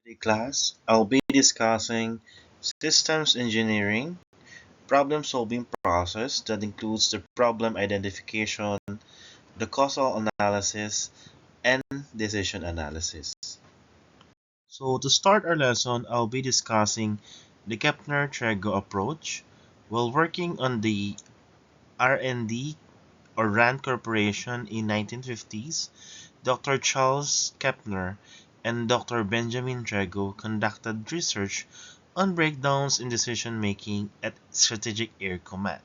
the class, I'll be discussing systems engineering, problem-solving process that includes the problem identification, the causal analysis, and decision analysis. So to start our lesson, I'll be discussing the Kepner-Trego approach. While working on the R&D or RAND Corporation in 1950s, Dr. Charles Kepner and Dr. Benjamin Trego conducted research on breakdowns in decision-making at Strategic Air Command.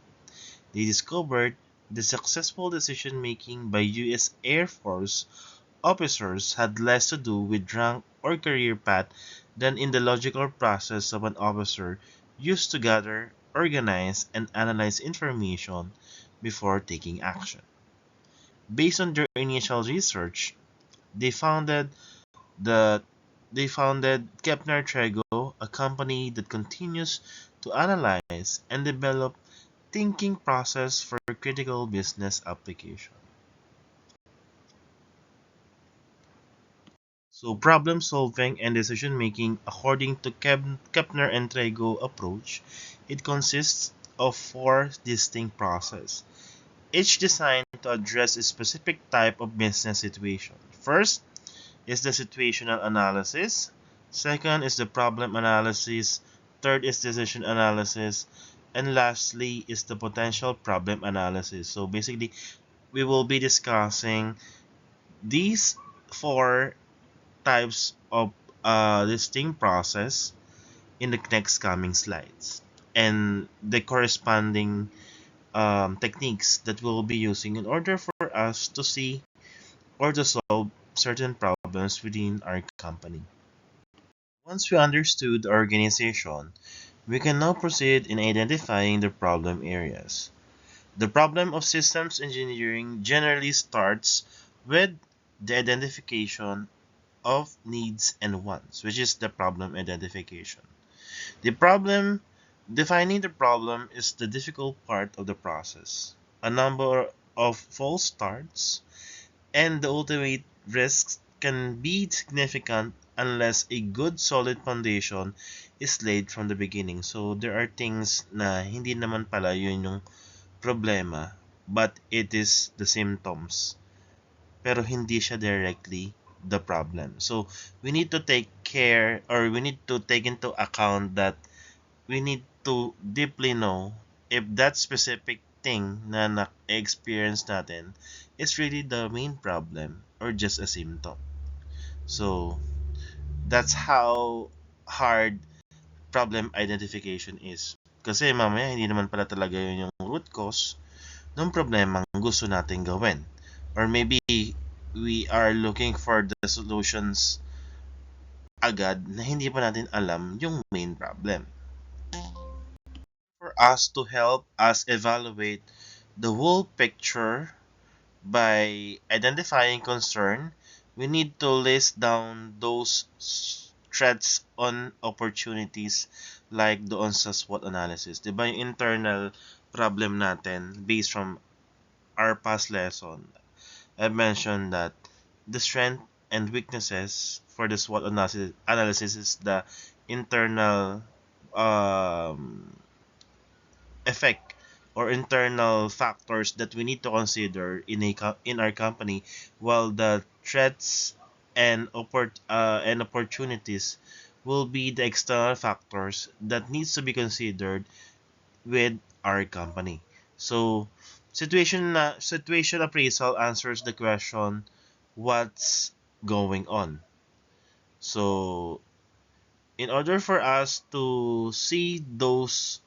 They discovered the successful decision-making by U.S. Air Force officers had less to do with rank or career path than in the logical process of an officer used to gather, organize, and analyze information before taking action. Based on their initial research, they founded the they founded Kepner Trego, a company that continues to analyze and develop thinking process for critical business application. So problem solving and decision making according to Kepner and Trego approach, it consists of four distinct processes, each designed to address a specific type of business situation. First is the situational analysis. Second is the problem analysis. Third is decision analysis. And lastly is the potential problem analysis. So basically, we will be discussing these four types of distinct process in the next coming slides and the corresponding techniques that we'll be using in order for us to see or to solve certain problems within our company. Once we understood the organization, we can now proceed in identifying the problem areas. The problem of systems engineering generally starts with the identification of needs and wants, which is the problem identification. The problem Defining the problem is the difficult part of the process. A number of false starts and the ultimate risks can be significant unless a good solid foundation is laid from the beginning. So there are things na hindi naman pala yun yung problema, but it is the symptoms. Pero hindi siya directly the problem. So we need to take care, or we need to take into account that we need to deeply know if that specific thing na na-experience natin is really the main problem or just a symptom. So that's how hard problem identification is. Kasi mamaya hindi naman pala talaga yun yung root cause ng problemang gusto natin gawin. Or maybe we are looking for the solutions agad na hindi pa natin alam yung main problem. For us to help us evaluate the whole picture by identifying concern, we need to list down those threats on opportunities like doon sa SWOT analysis. Diba yung internal problem natin based from our past lesson? I mentioned that the strength and weaknesses for the SWOT analysis is the internal effect or internal factors that we need to consider in our company, while the threats and opportunities will be the external factors that needs to be considered with our company. So situation appraisal answers the question, what's going on? So in order for us to see those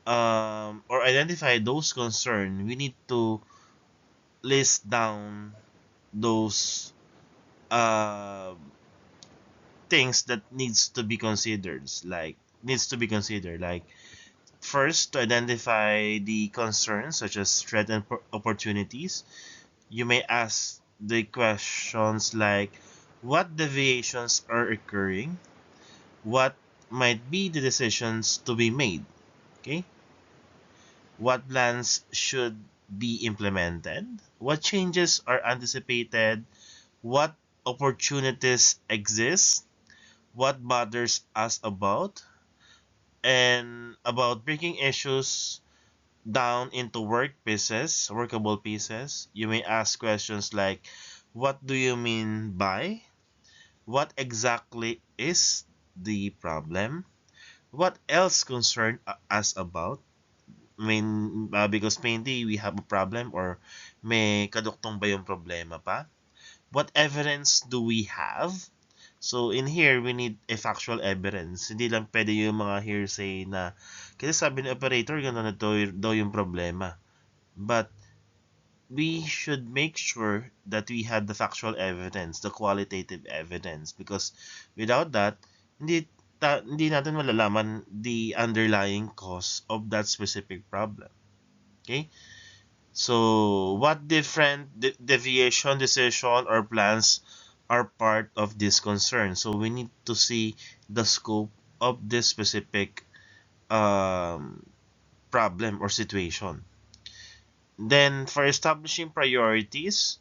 or identify those concerns, we need to list down those uh, things that needs to be considered. Like first, to identify the concerns such as threat and opportunities, you may ask the questions like, what deviations are occurring? What might be the decisions to be made? Okay. What plans should be implemented? What changes are anticipated? What opportunities exist? what bothers us about, and about breaking issues down into workable pieces. You may ask questions like, what do you mean by? What exactly is the problem? What else concern us about? I mean, because mainly we have a problem, or may kaduktong ba yung problema pa? What evidence do we have? So in here, we need a factual evidence. Hindi lang pwede yung mga hearsay na kasi sabi ni operator, gano'n na daw yung problema. But we should make sure that we have the factual evidence, the qualitative evidence, because without that, hindi natin malalaman the underlying cause of that specific problem. Okay? So, what different deviation, decision, or plans are part of this concern? So, we need to see the scope of this specific problem or situation. Then, for establishing priorities,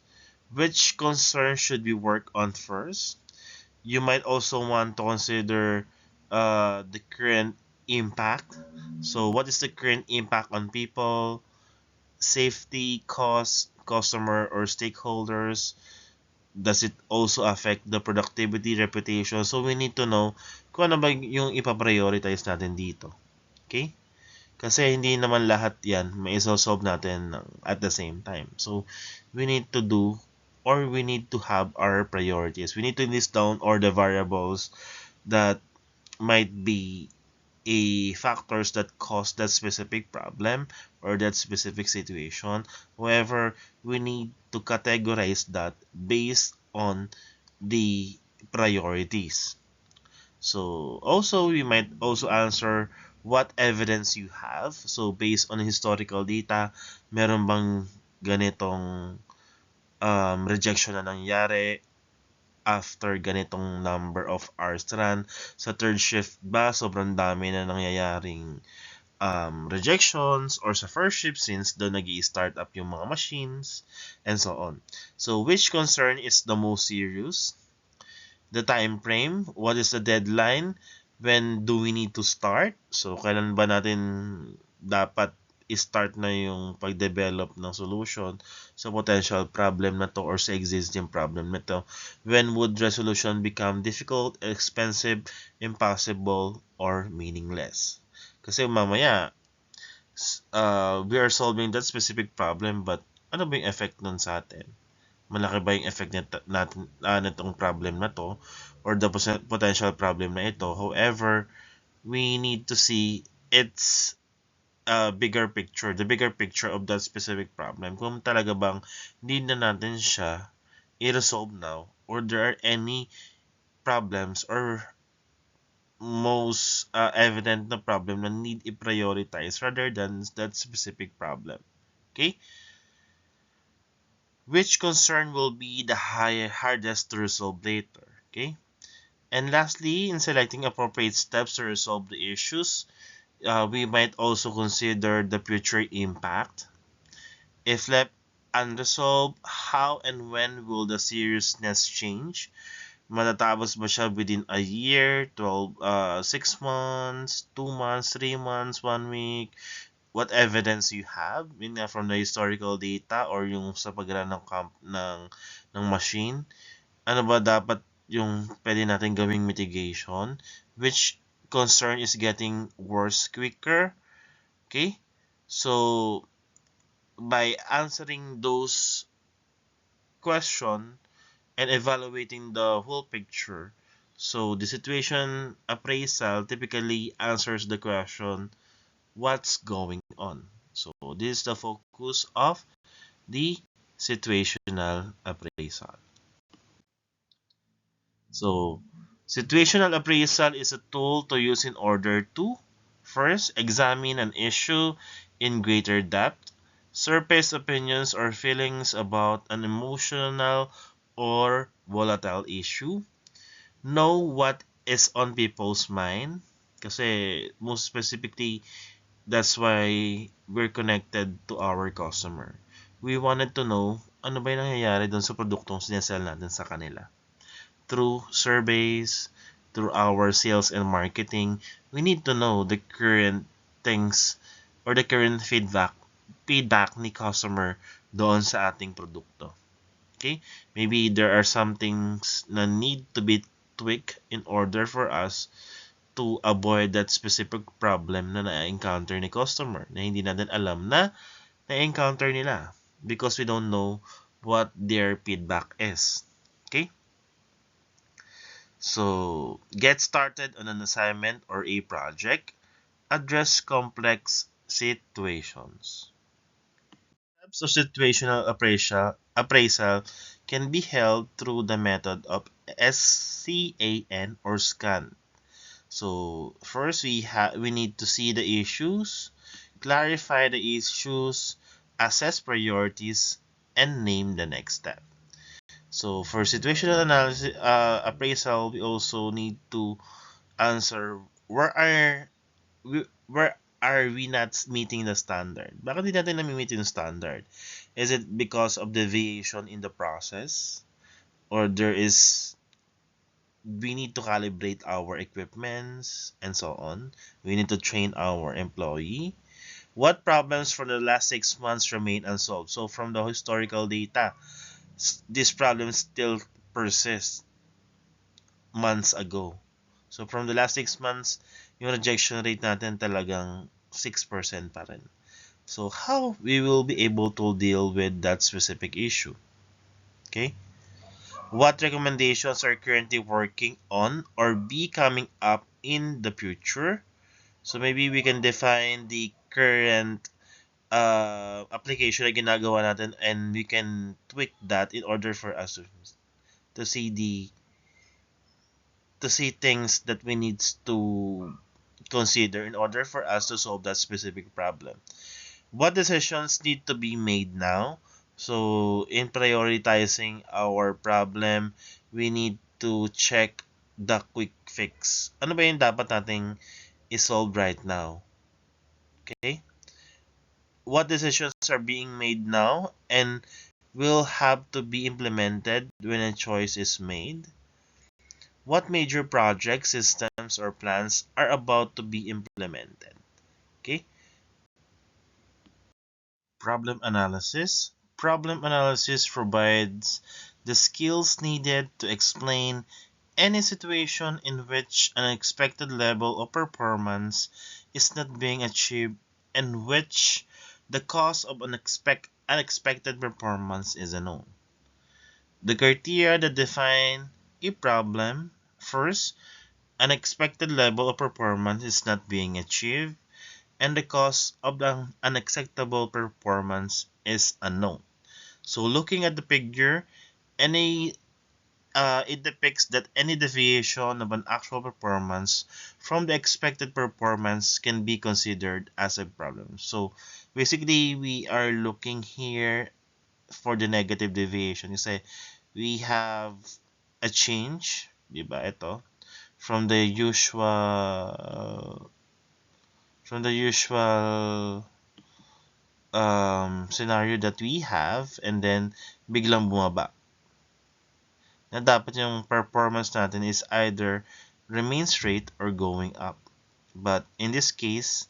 which concerns should we work on first? You might also want to consider the current impact. So, what is the current impact on people, safety, cost, customer, or stakeholders? Does it also affect the productivity, reputation? So, we need to know kung ano ba yung ipaprioritize natin dito. Okay? Kasi hindi naman lahat yan may isosolve natin at the same time. So, we need to do, or we need to have our priorities. We need to list down all the variables that might be factors that cause that specific problem or that specific situation. However, we need to categorize that based on the priorities. So also, we might also answer what evidence you have. So based on historical data, meron bang ganitong rejection na nangyari after ganitong number of hours run? Sa third shift ba, sobrang dami na nangyayaring rejections, or sa first shift since doon nag-i-start up yung mga machines, and so on. So which concern is the most serious? The time frame, what is the deadline? When do we need to start? So kailan ba natin dapat i-start na yung pag-develop ng solution sa potential problem na to or sa existing problem na to? When would resolution become difficult, expensive, impossible, or meaningless? Kasi mamaya, we are solving that specific problem, but ano ba yung effect nun sa atin? Malaki ba yung effect natin nitong problem na to or the potential problem na ito? However, we need to see its bigger picture, the bigger picture of that specific problem. Kung talaga bang need na natin siya i-resolve now, or there are any problems or most evident na problem na need i-prioritize rather than that specific problem. Okay? Which concern will be the hardest to resolve later. Okay? And lastly, in selecting appropriate steps to resolve the issues, we might also consider the future impact. If left unresolved, how and when will the seriousness change? Matatapos ba siya within a year, 6 months, 2 months, 3 months, 1 week? What evidence you have, yun nga, from the historical data or yung sa pag-run ng machine. Ano ba dapat yung pwede natin gawing mitigation? Which concern is getting worse quicker? Okay? So, by answering those questions and evaluating the whole picture, so the situation appraisal typically answers the question, what's going on? So this is the focus of the situational appraisal. So situational appraisal is a tool to use in order to first examine an issue in greater depth, surface opinions or feelings about an emotional or volatile issue, know what is on people's mind, kasi most specifically, that's why we're connected to our customer. We wanted to know ano ba yung nangyayari dun sa produktong sinasell natin sa kanila. Through surveys, through our sales and marketing, we need to know the current things or the current feedback ni customer doon sa ating produkto. Okay? Maybe there are some things na need to be tweaked in order for us to avoid that specific problem na na-encounter ni customer na hindi natin alam na na-encounter nila because we don't know what their feedback is. Okay? So, get started on an assignment or a project. Address complex situations. Steps of situational appraisal can be held through the method of SCAN or SCAN. So first we need to see the issues, clarify the issues, assess priorities, and name the next step. So for situational analysis appraisal, we also need to answer where are we not meeting the standard? Bakit hindi natin nami-meet yung standard? Is it because of deviation in the process? Or we need to calibrate our equipments and so on. We need to train our employee. What problems from the last 6 months remain unsolved? So from the historical data, these problems still persist months ago. So from the last 6 months, yung rejection rate natin talagang 6% pa rin. So how we will be able to deal with that specific issue? Okay? What recommendations are currently working on or be coming up in the future? So maybe we can define the current application na ginagawa natin and we can tweak that in order for us to see things that we need to consider in order for us to solve that specific problem. What decisions need to be made now? So in prioritizing our problem, we need to check the quick fix. Ano ba yung dapat nating i-solve right now? Okay? What decisions are being made now and will have to be implemented when a choice is made? What major projects, systems, or plans are about to be implemented? Okay? Problem analysis. Problem analysis provides the skills needed to explain any situation in which an expected level of performance is not being achieved and which the cause of unexpected performance is unknown. The criteria that define a problem: first, an expected level of performance is not being achieved, and the cause of the unacceptable performance is unknown. So looking at the figure, it depicts that any deviation of an actual performance from the expected performance can be considered as a problem. So basically, we are looking here for the negative deviation. You say we have a change, diba? Ito, from the usual scenario that we have, and then biglang bumaba. Na dapat yung performance natin is either remain straight or going up. But in this case,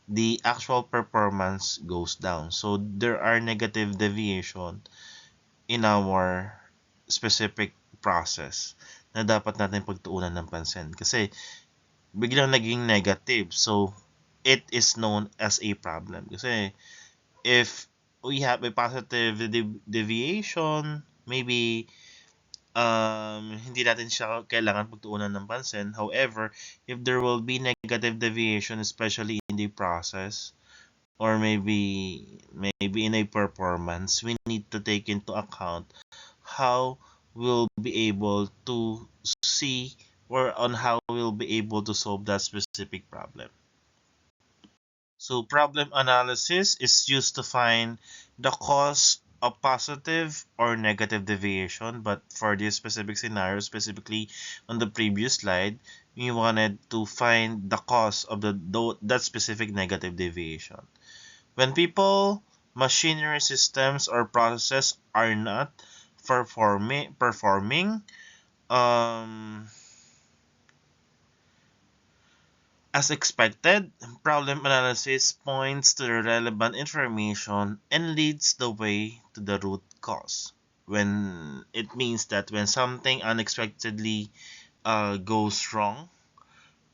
the actual performance goes down. So there are negative deviation in our specific process na dapat natin pagtuunan ng pansin. Kasi biglang naging negative. So it is known as a problem. Kasi if we have a positive deviation, maybe hindi natin siya kailangan pagtuunan ng pansin. However, if there will be negative deviation, especially in the process, or maybe in a performance, we need to take into account how we'll be able to see or on how we'll be able to solve that specific problem. So problem analysis is used to find the cause of positive or negative deviation, but for this specific scenario, specifically on the previous slide, we wanted to find the cause of that specific negative deviation. When people, machinery, systems, or processes are not performing As expected, problem analysis points to the relevant information and leads the way to the root cause. When it means that when something unexpectedly goes wrong,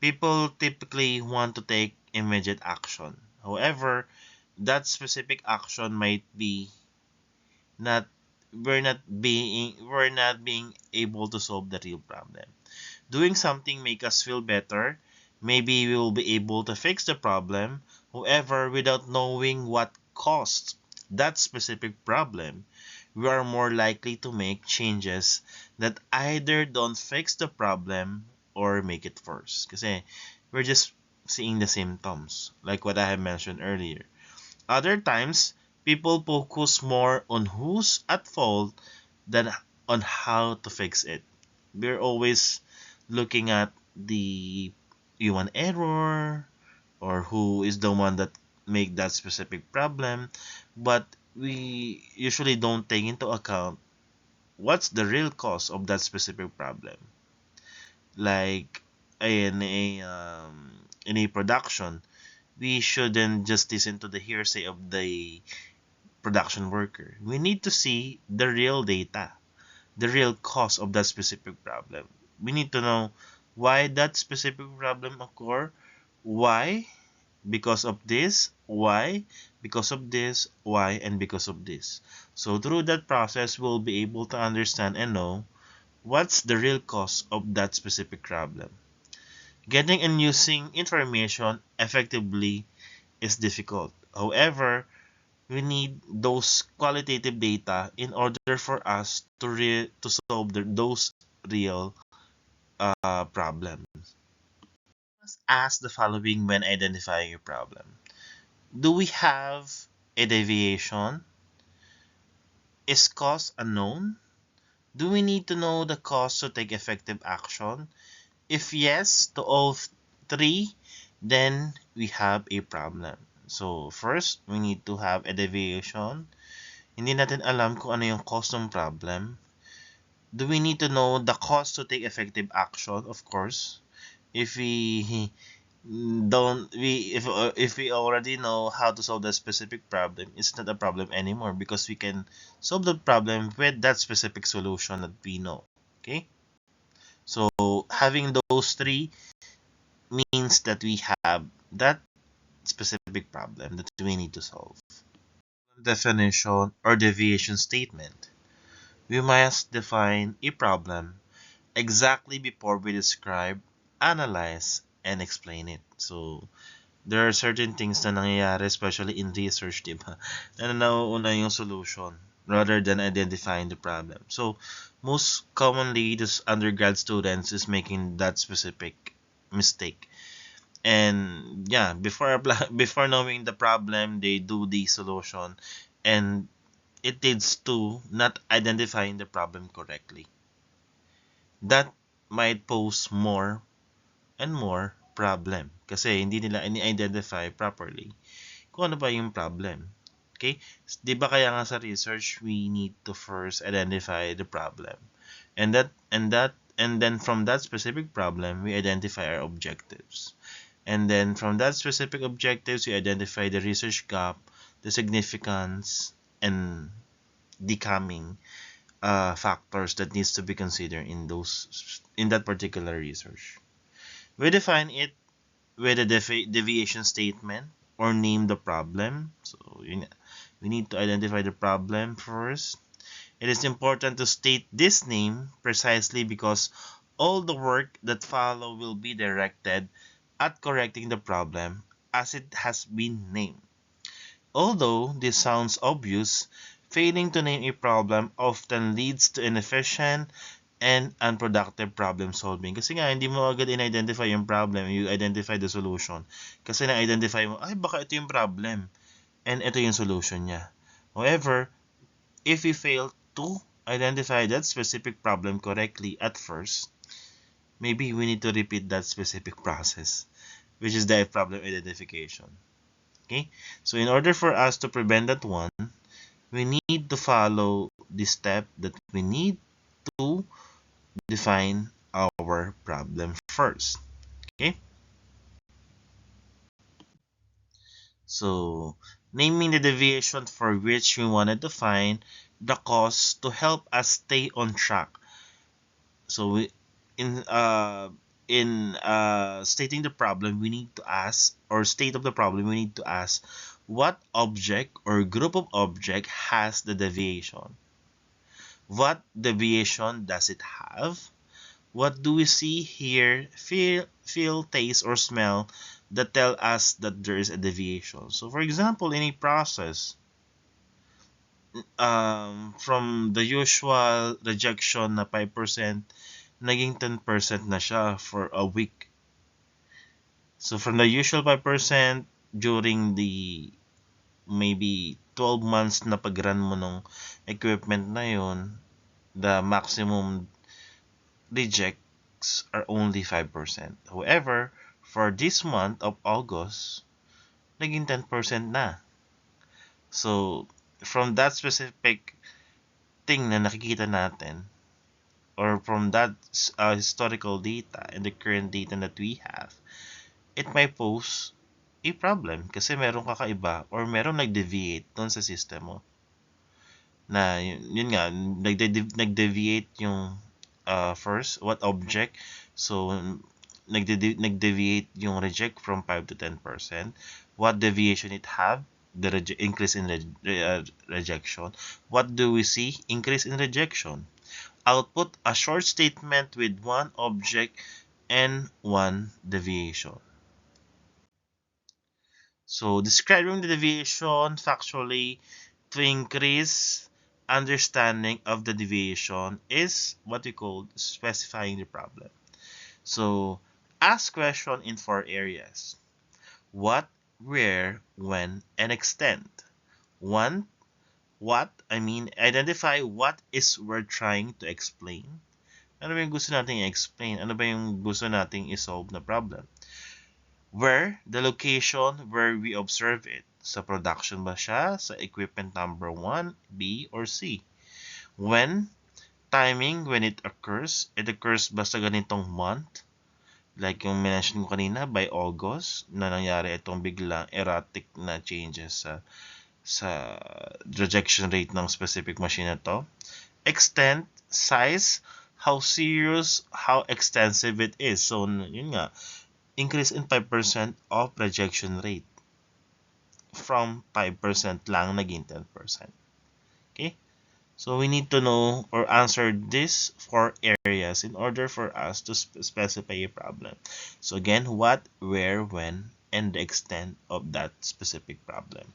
people typically want to take immediate action. However, that specific action might be not we're not being able to solve the real problem. Doing something make us feel better. Maybe we will be able to fix the problem. However, without knowing what caused that specific problem, we are more likely to make changes that either don't fix the problem or make it worse. Kasi we're just seeing the symptoms, like what I have mentioned earlier. Other times, people focus more on who's at fault than on how to fix it. We're always looking at the human error or who is the one that make that specific problem, but we usually don't take into account what's the real cause of that specific problem. Like in a production, we shouldn't just listen to the hearsay of the production worker. We need to see the real data, the real cause of that specific problem. We need to know why that specific problem occur, why, because of this, why, because of this, why, and because of this. So through that process, we'll be able to understand and know what's the real cause of that specific problem. Getting and using information effectively is difficult. However, we need those qualitative data in order for us to solve those real problems. Let's ask the following when identifying a problem. Do we have a deviation? Is cause unknown? Do we need to know the cause to take effective action? If yes to all three, then we have a problem. So first, we need to have a deviation. Hindi natin alam kung ano yung cause ng problem. Do we need to know the cause to take effective action? Of course. If we don't we if we already know how to solve that specific problem, it's not a problem anymore because we can solve the problem with that specific solution that we know. Okay? So having those three means that we have that specific problem that we need to solve. Definition or deviation statement. We must define a problem exactly before we describe, analyze, and explain it. So, there are certain things na nangyayari, especially in research, di ba? Na nauuna yung solution rather than identifying the problem. So, most commonly, this undergrad students is making that specific mistake. And yeah, before knowing the problem, they do the solution, and it leads to not identifying the problem correctly. That might pose more and more problem kasi hindi nila ini-identify properly kung ano ba yung problem. Okay? Di ba kaya nga sa research, we need to first identify the problem. And then from that specific problem, we identify our objectives. And then from that specific objectives, we identify the research gap, the significance, and the coming factors that needs to be considered in that particular research. We define it with a deviation statement or name the problem. So we need to identify the problem first. It is important to state this name precisely because all the work that follow will be directed at correcting the problem as it has been named. Although this sounds obvious, failing to name a problem often leads to inefficient and unproductive problem solving. Kasi nga, hindi mo agad in-identify yung problem, you identify the solution. Kasi na-identify mo, ay baka ito yung problem, and ito yung solution niya. However, if you fail to identify that specific problem correctly at first, maybe we need to repeat that specific process, which is the problem identification. Okay? So in order for us to prevent that one, we need to follow the step that we need to define our problem first. Okay? So, naming the deviation for which we wanted to find the cause to help us stay on track. So, in uh, stating the problem, we need to ask, or state of the problem, we need to ask, what object or group of object has the deviation? What deviation does it have? What do we see, hear, feel, taste, or smell that tell us that there is a deviation? So, for example, in a process, from the usual rejection na 5%, naging 10% na siya for a week. So, from the usual 5%, during the maybe 12 months na pag-run mo ng equipment na yun, the maximum rejects are only 5%. However, for this month of August, naging 10% na. So, from that specific thing na nakikita natin, or from that historical data and the current data that we have, it might pose a problem kasi merong kakaiba or merong nag-deviate doon sa system mo. Na yun nga, nag-deviate yung first, what object. So, nag-deviate yung reject from 5 to 10%. What deviation it have? The increase in rejection. What do we see? Increase in rejection. Output a short statement with one object and one deviation. So, describing the deviation factually to increase understanding of the deviation is what we call specifying the problem. So, ask question in 4 areas. What, where, when, and extent. One, identify what is we're trying to explain. Ano ba yung gusto nating i-explain? Ano ba yung gusto nating i-solve na problem? Where, the location where we observe it. Sa production ba siya? Sa equipment number 1, B, or C? When, timing when it occurs. It occurs ba sa ganitong month? Like yung mention ko kanina, by August, na nangyari itong biglang erratic na changes sa rejection rate ng specific machine na to. Extent, size, how serious, how extensive it is. So, yun nga, increase in 5% of rejection rate. From 5% lang naging 10%. Okay? So we need to know or answer these 4 areas in order for us to specify a problem. So again, what, where, when, and the extent of that specific problem.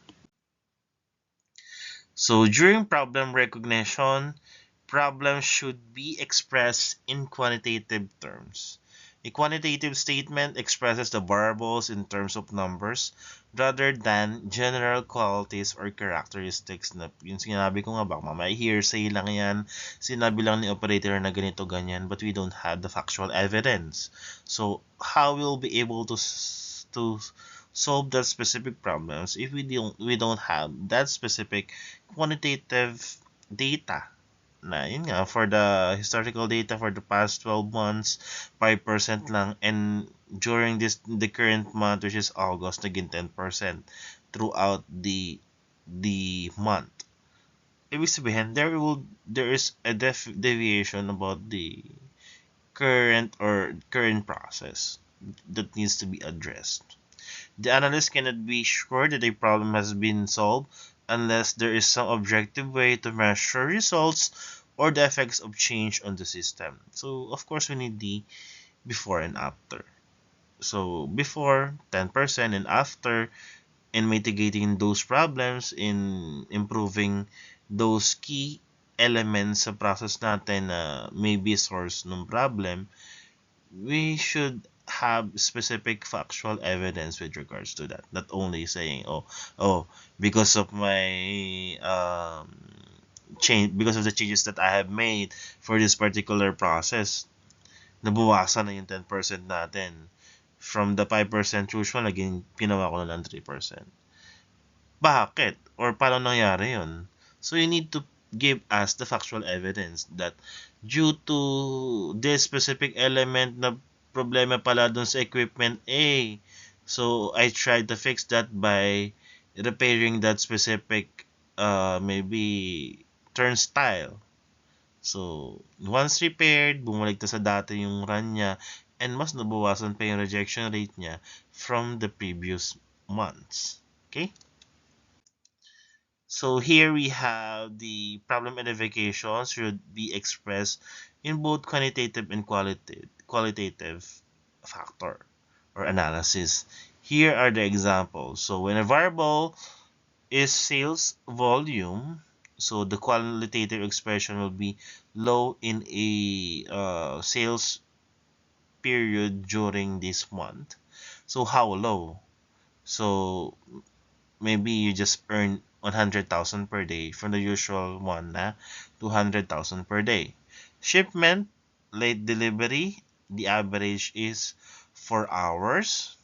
So during problem recognition, problems should be expressed in quantitative terms. A quantitative statement expresses the variables in terms of numbers rather than general qualities or characteristics. Na yung sinabi ko nga ba, may hearsay lang yan, sinabi lang ni operator na ganito ganyan, but we don't have the factual evidence. So how we'll be able to solve that specific problems if we don't have that specific quantitative data? Na yun nga, for the historical data for the past 12 months, 5% lang, and during the current month, which is August, naging 10% throughout the month. Ibig sabihin, there is a deviation about the current process that needs to be addressed. The analyst cannot be sure that a problem has been solved unless there is some objective way to measure results or the effects of change on the system. So, of course, we need the before and after. So, before, 10%, and after, in mitigating those problems, in improving those key elements sa process natin na may be source ng problem, we should have specific factual evidence with regards to that. Not only saying, because of my because of the changes that I have made for this particular process, nabuwasan na yung 10% natin. From the 5% usual, naging ginawa ko na lang 3%. Bakit? Or paano nangyari yun? So you need to give us the factual evidence that due to this specific element na problema pala dun sa equipment A, so I tried to fix that by repairing that specific maybe turnstile. So, once repaired, bumalik na sa dati yung run niya and mas nabawasan pa yung rejection rate niya from the previous months. Okay? So here we have the problem identification should be expressed in both quantitative and qualitative factor or analysis. Here are the examples. So when a variable is sales volume, so the qualitative expression will be low in a sales period during this month. So how low? So maybe you just earn 100,000 per day from the usual one na 200,000 per day. Shipment, late delivery, the average is 4 hours.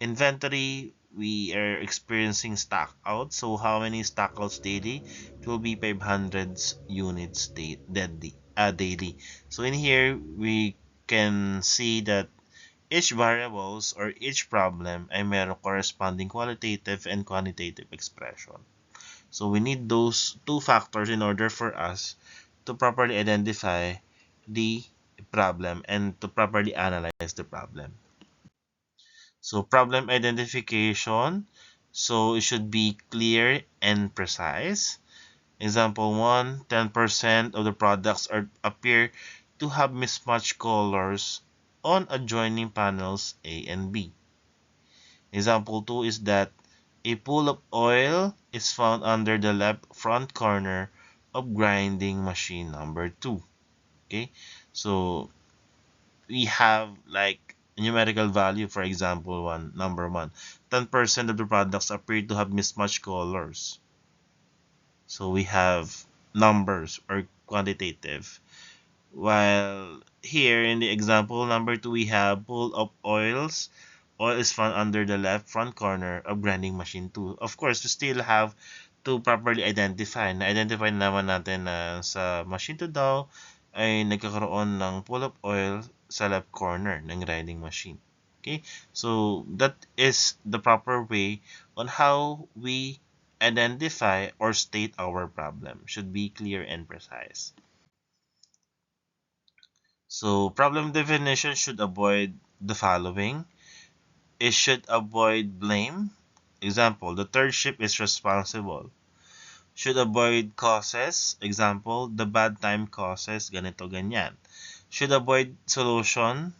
Inventory, we are experiencing stock out. So how many stock outs daily? It will be 500 units daily. So in here, we can see that each variables or each problem ay mayroong corresponding qualitative and quantitative expression. So we need those two factors in order for us to properly identify the problem and to properly analyze the problem. So problem identification, so it should be clear and precise. Example 1, 10% of the products appear to have mismatched colors on adjoining panels A and B. Example 2 is that a pool of oil is found under the left front corner of grinding machine number 2. Okay, so we have like numerical value, for example, number 1. 10% of the products appear to have mismatched colors. So we have numbers or quantitative. While here in the example number 2, we have pool of oils. Oil is found under the left front corner of grinding machine 2. Of course, we still have to properly identify. Na-identify naman natin na sa machine 2 daw ay nagkakaroon ng pool of oil sa left corner ng grinding machine. Okay? So, that is the proper way on how we identify or state our problem. Should be clear and precise. So, problem definition should avoid the following. It should avoid blame. Example, the third ship is responsible. Should avoid causes. Example, the bad time causes ganito ganyan. Should avoid solution.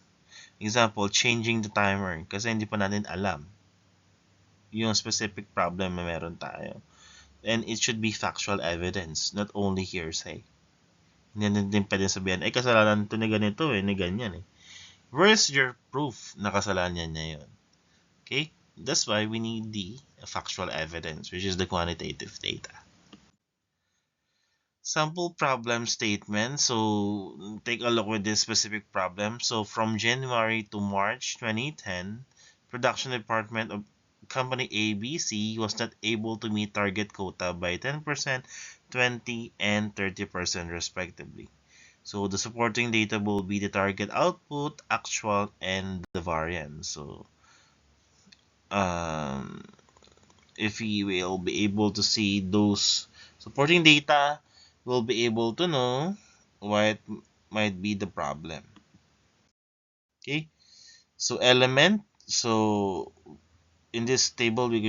Example, changing the timer kasi hindi pa natin alam yung specific problem na meron tayo. And it should be factual evidence, not only hearsay. Hindi natin pwede sabihin, ay kasalanan ito ni ganito ni ganyan Where's your proof na kasalanan niya yun? Okay? That's why we need the factual evidence, which is the quantitative data. Sample problem statement. So take a look with this specific problem. So from January to March 2010, production department of company ABC was not able to meet target quota by 10%, 20%, and 30% respectively. So the supporting data will be the target output, actual, and the variance. So if we will be able to see those supporting data, we'll be able to know what might be the problem. Okay, so element. So in this table, we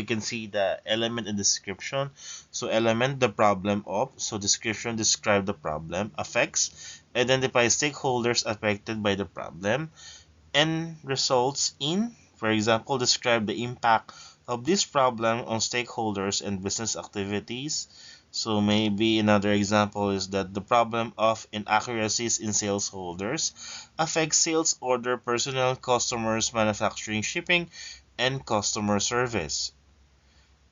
can see the element and description. So element, the problem of. So description, describe the problem. Affects, identify stakeholders affected by the problem. And results in, for example, describe the impact of this problem on stakeholders and business activities. So maybe another example is that the problem of inaccuracies in sales holders affects sales order, personnel, customers, manufacturing, shipping, and customer service,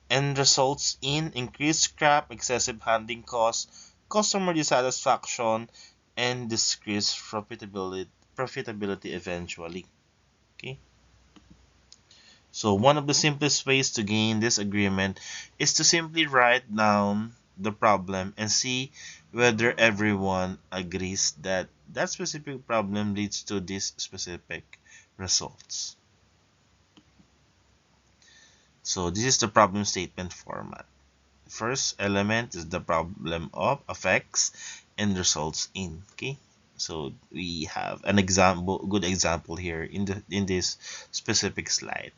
and results in increased scrap, excessive handling costs, customer dissatisfaction, and decreased profitability eventually. Okay. So one of the simplest ways to gain this agreement is to simply write down the problem and see whether everyone agrees that that specific problem leads to these specific results. So this is the problem statement format. First element is the problem of affects and results in. Okay, so we have an example, good example here in this specific slide.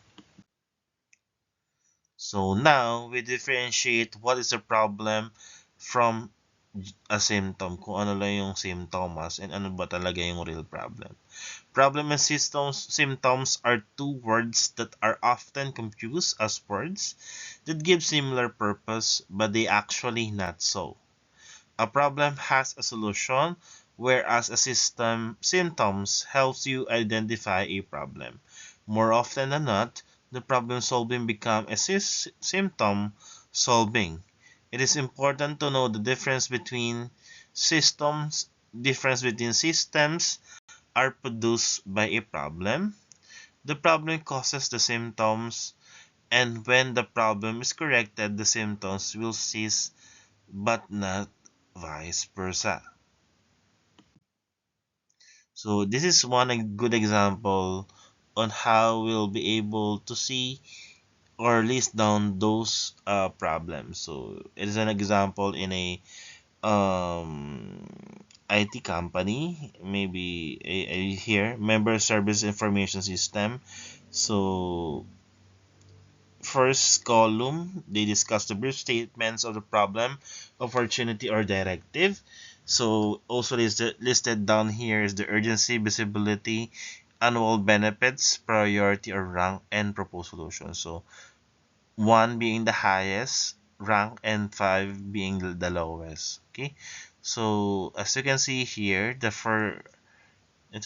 So now we differentiate what is a problem from a symptom, kung ano lang yung symptoms and ano ba talaga yung real problem. Problem and symptoms are two words that are often confused as words that give similar purpose, but they actually not so. A problem has a solution, whereas a symptoms helps you identify a problem. More often than not, the problem solving becomes a symptom solving. It is important to know the difference between systems. Difference between systems are produced by a problem. The problem causes the symptoms, and when the problem is corrected, the symptoms will cease, but not vice versa. So this is one good example on how we'll be able to see or list down those problems. So it is an example in a um, IT company, maybe here member service information system. So first column, they discuss the brief statements of the problem, opportunity, or directive. So also listed down here is the urgency, visibility, annual benefits, priority or rank, and proposed solution. So 1 being the highest rank and 5 being the lowest. Okay. So as you can see here, ito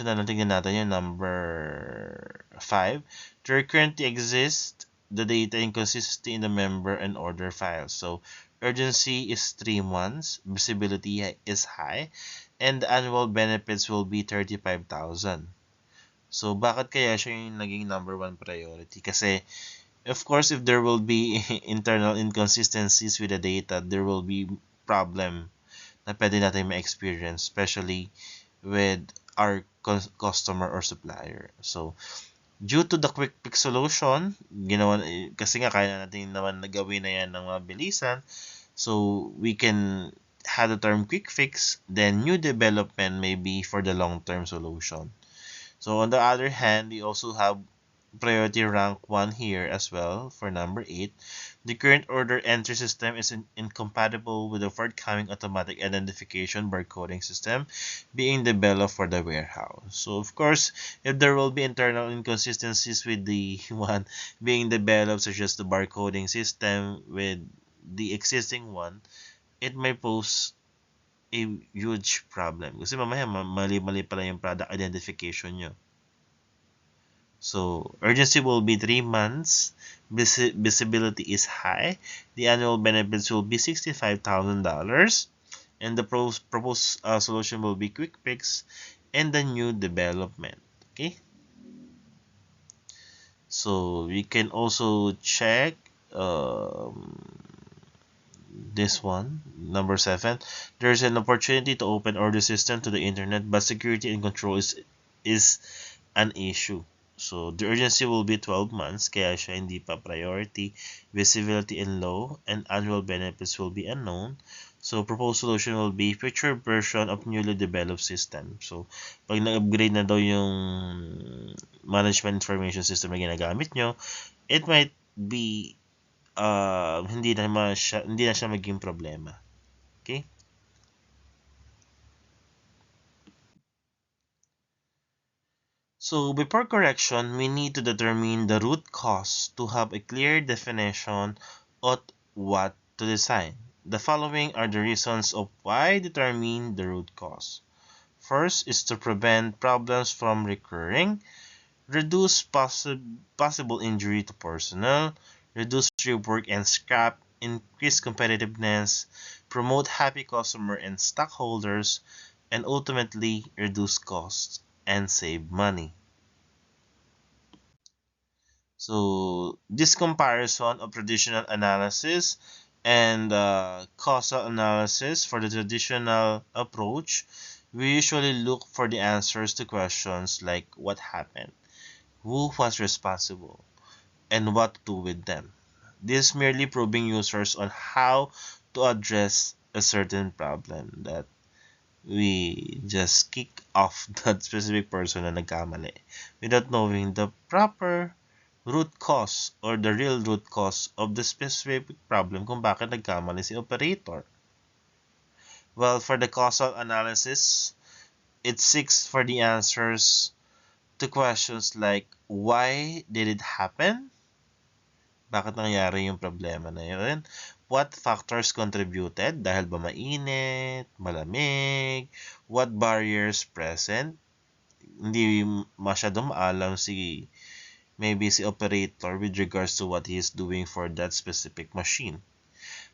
na lang, tingnan natin yung number 5. There currently exists the data inconsistency in the member and order files. So urgency is 3 months, visibility is high, and the annual benefits will be 35,000. So bakit kaya siya yung naging number 1 priority? Kasi of course, if there will be internal inconsistencies with the data, there will be problem na pwede natin ma-experience, especially with our customer or supplier. So, due to the quick fix solution, ginawa, kasi nga kaya natin naman nagawin na yan ng mabilisan, so we can have the term quick fix, then new development may be for the long-term solution. So on the other hand, we also have priority rank 1 here as well for number 8. The current order entry system is incompatible with the forthcoming automatic identification barcoding system being developed for the warehouse. So of course, if there will be internal inconsistencies with the one being developed, such as the barcoding system with the existing one, it may pose a huge problem. Kasi mamaya mali-mali pala yung product identification nyo. So urgency will be 3 months. Visibility is high. The annual benefits will be $65,000, and the proposed solution will be quick fix and the new development. Okay. So we can also check this one, number 7. There's an opportunity to open order system to the internet, but security and control is an issue. So the urgency will be 12 months, kaya siya hindi pa priority. Visibility and low, and annual benefits will be unknown. So proposed solution will be future version of newly developed system. So pag nag-upgrade na daw yung management information system na ginagamit nyo, it might be hindi na siya maging problema. Okay? So before correction, we need to determine the root cause to have a clear definition of what to design. The following are the reasons of why determine the root cause. First is to prevent problems from recurring, reduce possible injury to personnel, reduce rework and scrap, increase competitiveness, promote happy customer and stockholders, and ultimately reduce costs and save money. So this comparison of traditional analysis and causal analysis. For the traditional approach, we usually look for the answers to questions like what happened, who was responsible, and what to do with them. This merely probing users on how to address a certain problem that we just kick off that specific person na nagkamali without knowing the proper root cause or the real root cause of the specific problem kung bakit nagkamali si operator. Well, for the causal analysis, it seeks for the answers to questions like why did it happen? Bakit nangyari yung problema na yun? What factors contributed? Dahil ba mainit, malamig? What barriers present? Hindi masyadong maalam maybe si operator with regards to what he is doing for that specific machine.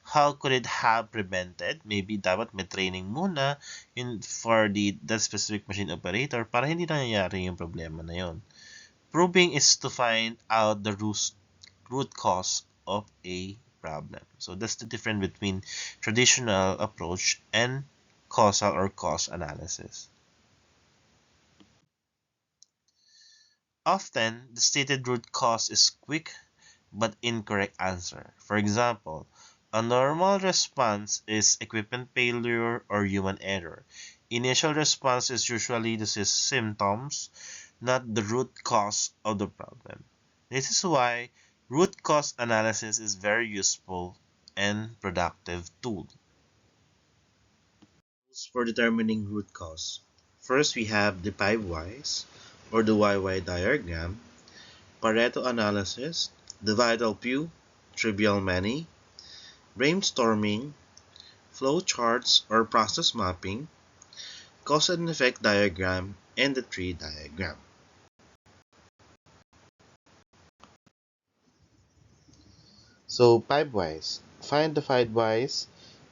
How could it have prevented? Maybe dapat may training muna for that specific machine operator para hindi nangyayari yung problema na yun. Probing is to find out the root cause of a problem. So that's the difference between traditional approach and causal or cause analysis. Often, the stated root cause is quick but incorrect answer. For example, a normal response is equipment failure or human error. Initial response is usually the symptoms, not the root cause of the problem. This is why root cause analysis is very useful and productive tool. For determining root cause. First, we have the 5 whys or the YY diagram, Pareto analysis, the vital few, trivial many, brainstorming, flow charts or process mapping, cause and effect diagram, and the tree diagram. So 5 whys. Find the 5 whys.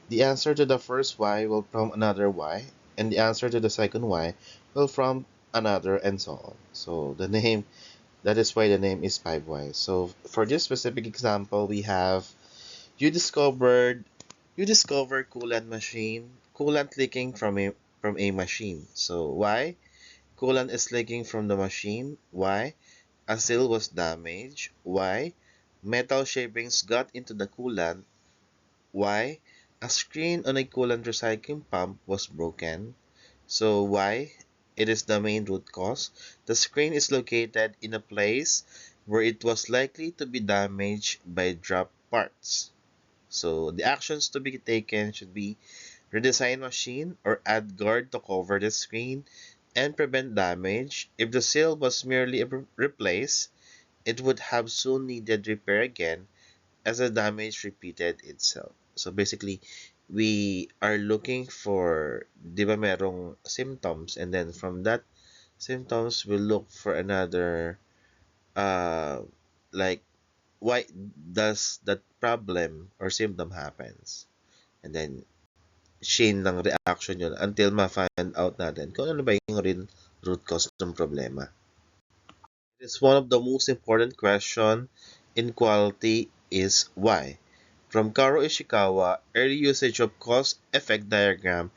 The answer to the first why will prompt another why, and the answer to the second why will prompt another, and so on. So that is why the name is 5 whys. So for this specific example, we have you discovered you discover coolant leaking from a machine. So why? Coolant is leaking from the machine. Why? A seal was damaged. Why? Metal shavings got into the coolant. Why? A screen on a coolant recycling pump was broken. So why? It is the main root cause. The screen is located in a place where it was likely to be damaged by dropped parts. So the actions to be taken should be redesign machine or add guard to cover the screen and prevent damage. If the seal was merely replaced, it would have soon needed repair again as the damage repeated itself. So basically, we are looking for, di ba merong symptoms, and then from that symptoms, we look for another, uh, like, why does that problem or symptom happens? And then, chain ng reaction yun until ma-find out natin kung ano ba yung real root cause ng problema. It is one of the most important question in quality is why. From Karo Ishikawa, early usage of cause-effect diagram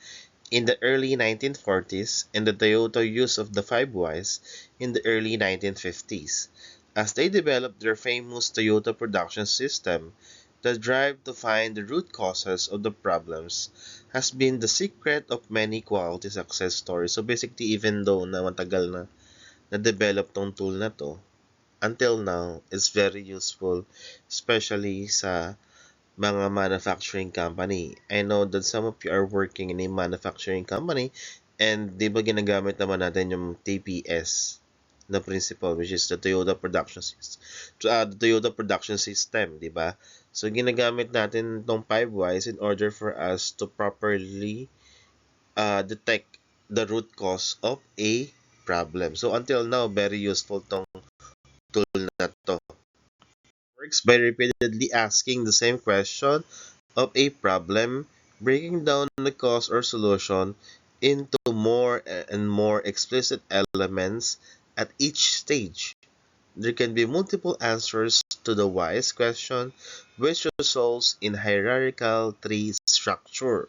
in the early 1940s and the Toyota use of the 5 whys in the early 1950s. As they developed their famous Toyota production system, the drive to find the root causes of the problems has been the secret of many quality success stories. So basically, even though na matagal na na-develop tong tool na to, until now, it's very useful, especially sa mga manufacturing company. I know that some of you are working in a manufacturing company and di ba ginagamit naman natin yung TPS na principle, which is the Toyota production system, di ba? So ginagamit natin tong 5 whys in order for us to properly detect the root cause of a problem. So until now, very useful tong tool na to. Works by repeatedly asking the same question of a problem, breaking down the cause or solution into more and more explicit elements at each stage. There can be multiple answers to the why's question, which results in hierarchical tree structure.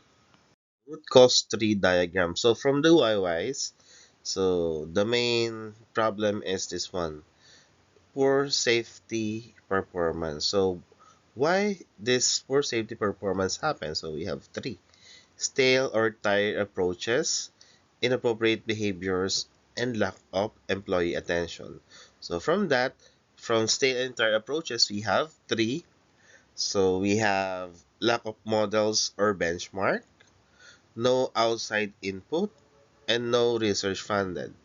Root cause tree diagram. So from the whys, so the main problem is this one, poor safety performance. So Why this poor safety performance happens? So we have three: stale or tired approaches, inappropriate behaviors, and lack of employee attention. So from stale and tired approaches, we have three. So we have lack of models or benchmark, no outside input, and no research funded.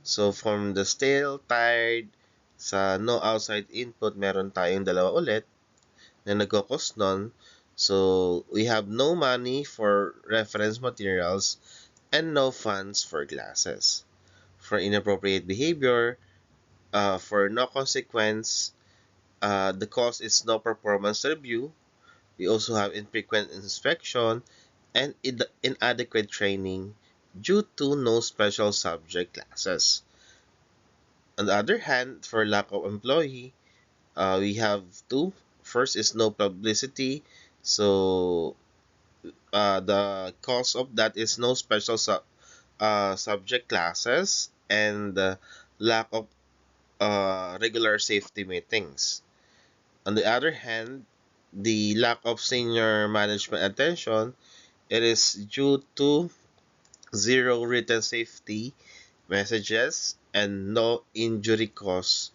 So from the stale, tired, sa no outside input, meron tayong dalawa ulit na nagkakos nun. So we have no money for reference materials and no funds for classes. For inappropriate behavior, for no consequence, the cause is no performance review. We also have infrequent inspection and inadequate training due to no special subject classes. On the other hand, for lack of employee, we have two. First is no publicity. So the cause of that is no special subject classes and lack of regular safety meetings. On the other hand, the lack of senior management attention, it is due to zero written safety messages and no injury cause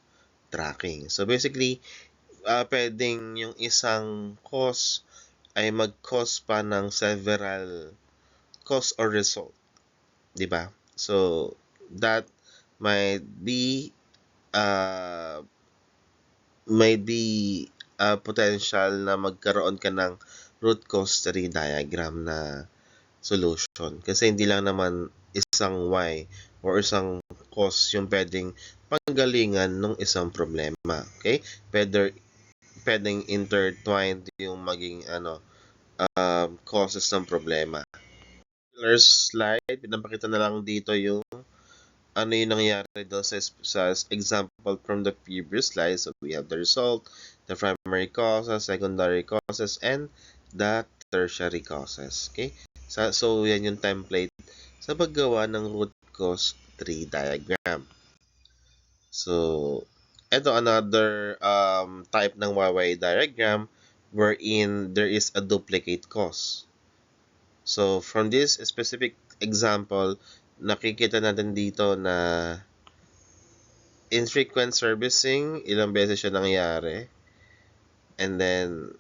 tracking. So basically, pwedeng yung isang cause ay mag-cause pa ng several cause or result, di ba? So that might be uh, may be potential na magkaroon ka ng root cause tree diagram na solution. Kasi hindi lang naman isang why or isang cause yung pwedeng panggalingan ng isang problema. Okay? Pwedeng intertwined yung maging causes ng problema. Slide, pinapakita na lang dito yung ano yung nangyari doon sa example from the previous slide. So we have the result, the primary causes, secondary causes, and the tertiary causes. Okay? So yan yung template sa paggawa ng root cause tree diagram. So, ito another type ng YY diagram wherein there is a duplicate cause. So, from this specific example, nakikita natin dito na infrequent servicing, ilang beses siya nangyari. And then,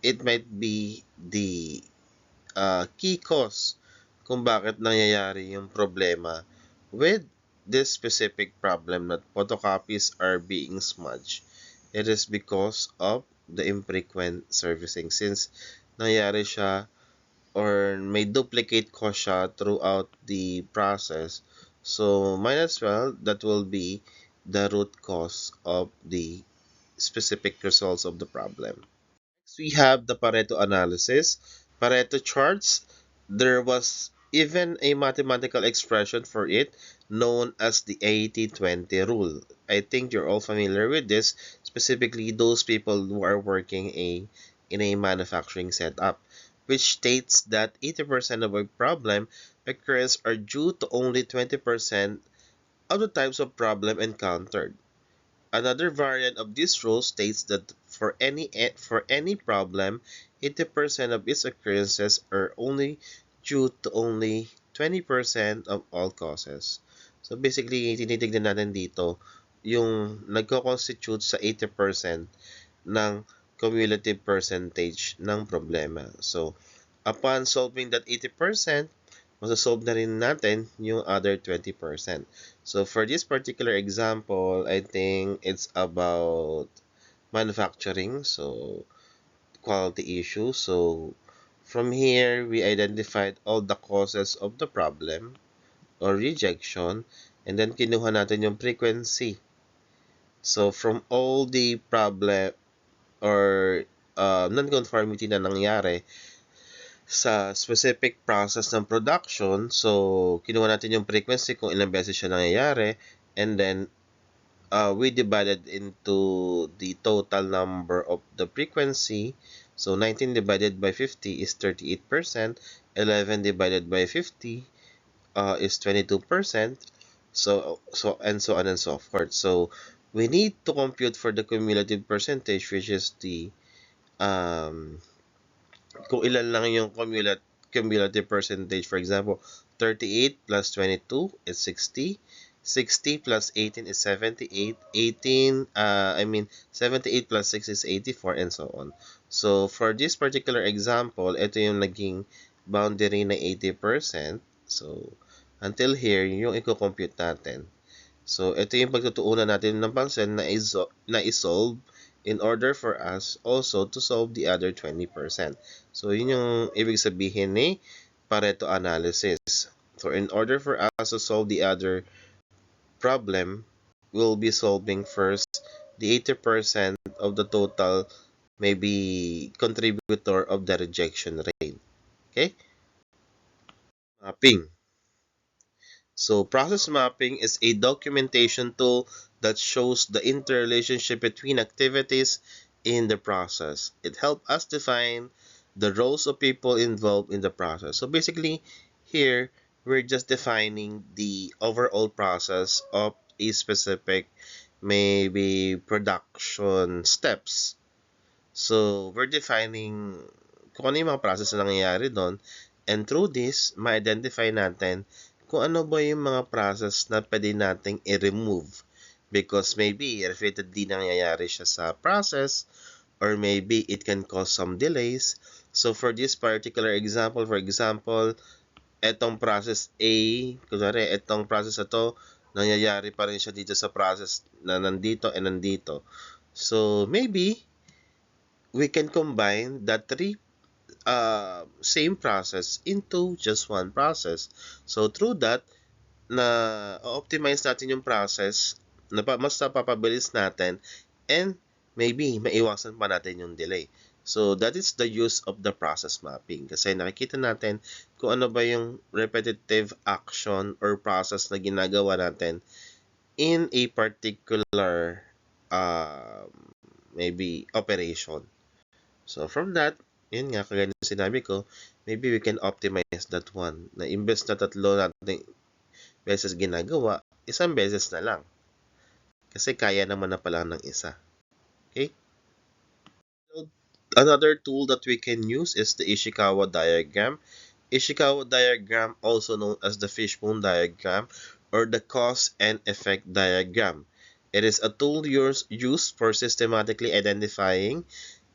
it might be the key cause kung bakit nangyayari yung problema with this specific problem that photocopies are being smudged. It is because of the infrequent servicing since nangyari siya or may duplicate cause siya throughout the process. So, might as well, that will be the root cause of the specific results of the problem. Next, we have the Pareto analysis. Pareto charts, there was even a mathematical expression for it known as the 80-20 rule. I think you're all familiar with this, specifically those people who are working in a manufacturing setup, which states that 80% of a problem occurrence are due to only 20% of the types of problem encountered. Another variant of this rule states that for any problem, 80% of its occurrences are only due to only 20% of all causes. So basically, tinitignan natin dito yung nagko-constitute sa 80% ng cumulative percentage ng problema. So, upon solving that 80%, masasolve na rin natin yung other 20%. So, for this particular example, I think it's about manufacturing, so quality issue. So, from here, we identified all the causes of the problem or rejection, and then kinuha natin yung frequency. So, from all the problem or non-conformity na nangyari sa specific process ng production. So, kinuha natin yung frequency kung ilang beses siya nangyayari. And then, we divided into the total number of the frequency. So, 19 divided by 50 is 38%. 11 divided by 50 is 22%. So and so on and so forth. So, we need to compute for the cumulative percentage, which is the um, kung ilan lang yung cumulative percentage. For example, 38 plus 22 is 60. 60 plus 18 is 78. 78 plus 6 is 84, and so on. So, for this particular example, ito yung naging boundary na 80%. So, until here, yung i-compute natin. So, ito yung pagtutuunan natin ng pansin na isolve in order for us also to solve the other 20%. So, yun yung ibig sabihin ni Pareto analysis. So, in order for us to solve the other problem, we'll be solving first the 80% of the total maybe contributor of the rejection rate. Okay? Mapping. So process mapping is a documentation tool that shows the interrelationship between activities in the process. It helps us define the roles of people involved in the process. So basically, here we're just defining the overall process of a specific maybe production steps. So we're defining kung ano yung mga process na nangyayari doon, and through this, ma-identify natin kung ano ba yung mga process na pwede nating i-remove because maybe repeatedly nangyayari siya sa process or maybe it can cause some delays. So for this particular example, for example, etong process A, kunwari etong process na to, nangyayari pa rin siya dito sa process na nandito and nandito. So maybe we can combine the three same process into just one process. So through that, na optimize natin yung process, mas napapabilis natin, and maybe maiwasan pa natin yung delay. So that is the use of the process mapping kasi nakikita natin kung ano ba yung repetitive action or process na ginagawa natin in a particular maybe operation. So from that, yun nga, kagaya ng sinabi ko, maybe we can optimize that one. Na imbes na tatlo natin beses ginagawa, isang beses na lang. Kasi kaya naman na pala ng isa. Okay? So, another tool that we can use is the Ishikawa diagram. Ishikawa diagram, also known as the fishbone diagram or the cause and effect diagram. It is a tool used for systematically identifying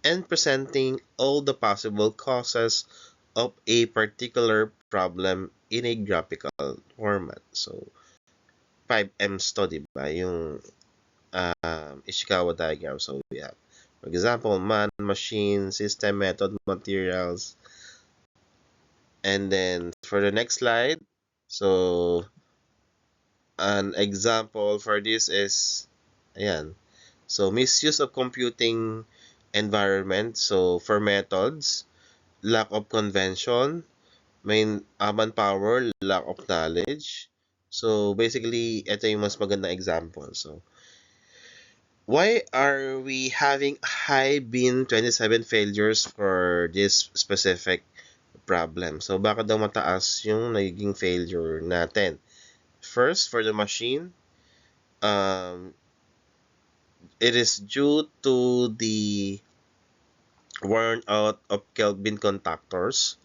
and presenting all the possible causes of a particular problem in a graphical format. So, 5M's to, diba? Yung Ishikawa diagram. So, we have, for example, man, machine, system, method, materials. And then, for the next slide, so, an example for this is, ayan. So, misuse of computing environment. So, for methods, lack of convention, manpower, lack of knowledge. So basically, ito yung mas magandang example. So, why are we having high bin 27 failures for this specific problem? So, bakit daw mataas yung nagiging failure natin? First, for the machine, um, it is due to the worn out of Kelvin contactors.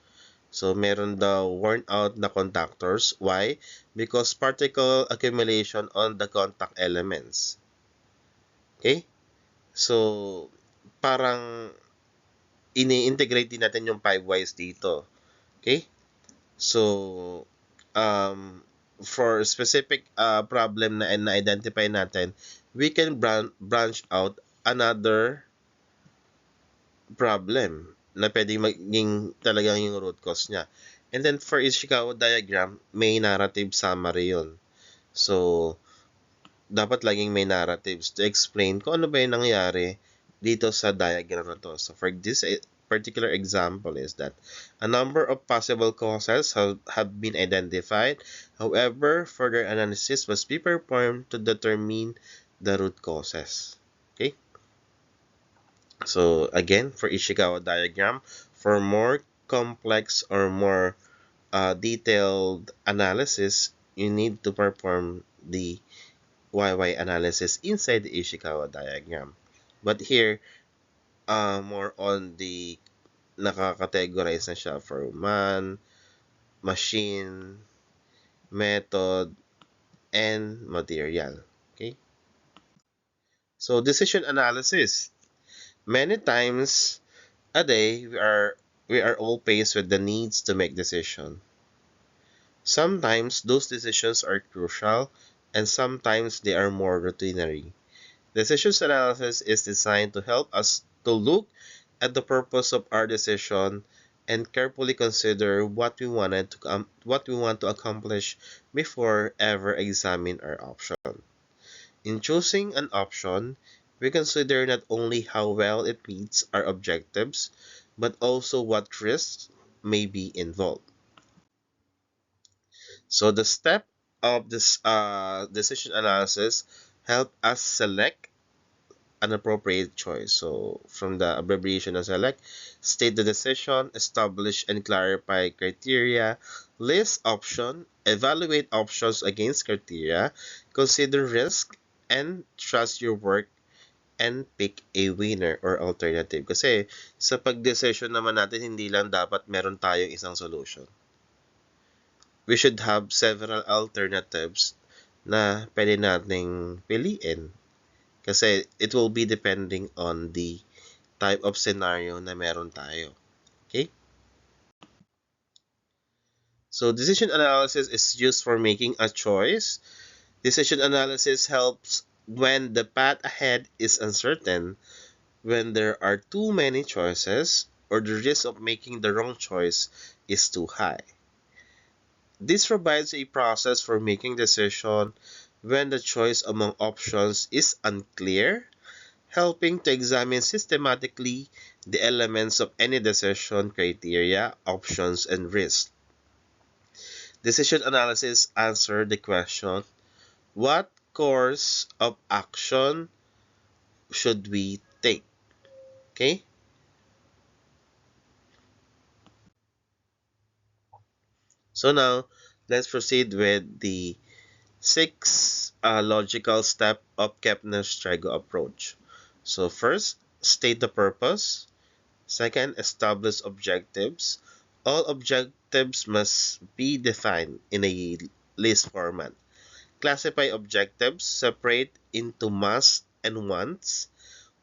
So, meron daw worn out na contactors. Why? Because particle accumulation on the contact elements. Okay? So, parang ini-integrate din natin yung 5 whys dito. Okay? So, um, for specific problem na na-identify natin, we can branch out another problem na pwedeng maging talagang yung root cause niya. And then for Ishikawa diagram, may narrative summary yun. So, dapat laging may narratives to explain kung ano ba yung nangyari dito sa diagram na to. So, for this particular example is that a number of possible causes have been identified. However, further analysis must be performed to determine the root causes. Okay? So again, for Ishikawa diagram, for more complex or more detailed analysis, you need to perform the YY analysis inside the Ishikawa diagram. But here, more on the nakakategorize na siya for man, machine, method, and material. Okay? So decision analysis. Many times a day we are all faced with the needs to make decision. Sometimes those decisions are crucial and sometimes they are more routinary. Decisions analysis is designed to help us to look at the purpose of our decision and carefully consider what we want to accomplish before ever examine our option. In choosing an option, we consider not only how well it meets our objectives, but also what risks may be involved. So the step of this decision analysis help us select an appropriate choice. So from the abbreviation of select, state the decision, establish and clarify criteria, list option, evaluate options against criteria, consider risk, and trust your work and pick a winner or alternative. Kasi sa pag-decision naman natin, hindi lang dapat meron tayong isang solution. We should have several alternatives na pwede nating piliin. Kasi it will be depending on the type of scenario na meron tayo. Okay? So decision analysis is used for making a choice. Decision analysis helps when the path ahead is uncertain, when there are too many choices, or the risk of making the wrong choice is too high. This provides a process for making decision when the choice among options is unclear, helping to examine systematically the elements of any decision criteria, options, and risks. Decision analysis answer the question, what course of action should we take? Okay? So now, let's proceed with the six logical step of Kepner-Strego approach. So first, state the purpose. Second, establish objectives. All objectives must be defined in a list format. Classify objectives, separate into must and wants.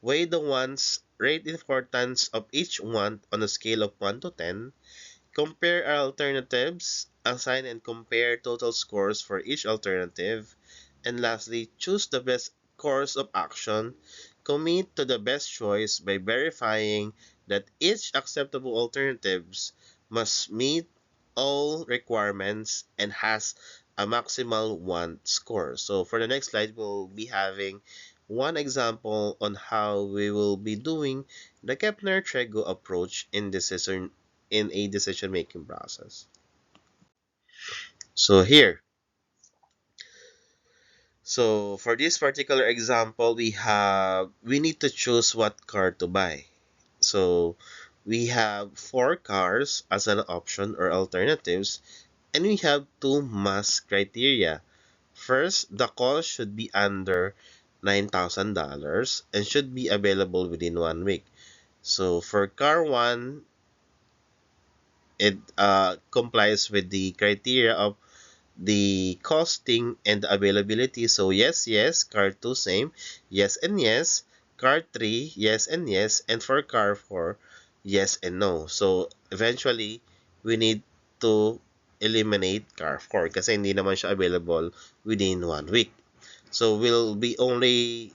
Weigh the wants, rate importance of each want on a scale of 1 to 10. Compare alternatives, assign and compare total scores for each alternative. And lastly, choose the best course of action. Commit to the best choice by verifying that each acceptable alternatives must meet all requirements and has a maximal one score. So for the next slide, we'll be having one example on how we will be doing the Kepner-Trego approach in a decision making process. So here, so for this particular example, we need to choose what car to buy. So we have four cars as an option or alternatives, and we have two must criteria. First, the cost should be under $9,000 and should be available within 1 week. So for car one, it complies with the criteria of the costing and the availability. So yes, yes. Car 2, same. Yes and yes. Car 3, yes and yes. And for car 4, yes and no. So eventually, we need to eliminate car 4 kasi hindi naman siya available within 1 week. So we'll be only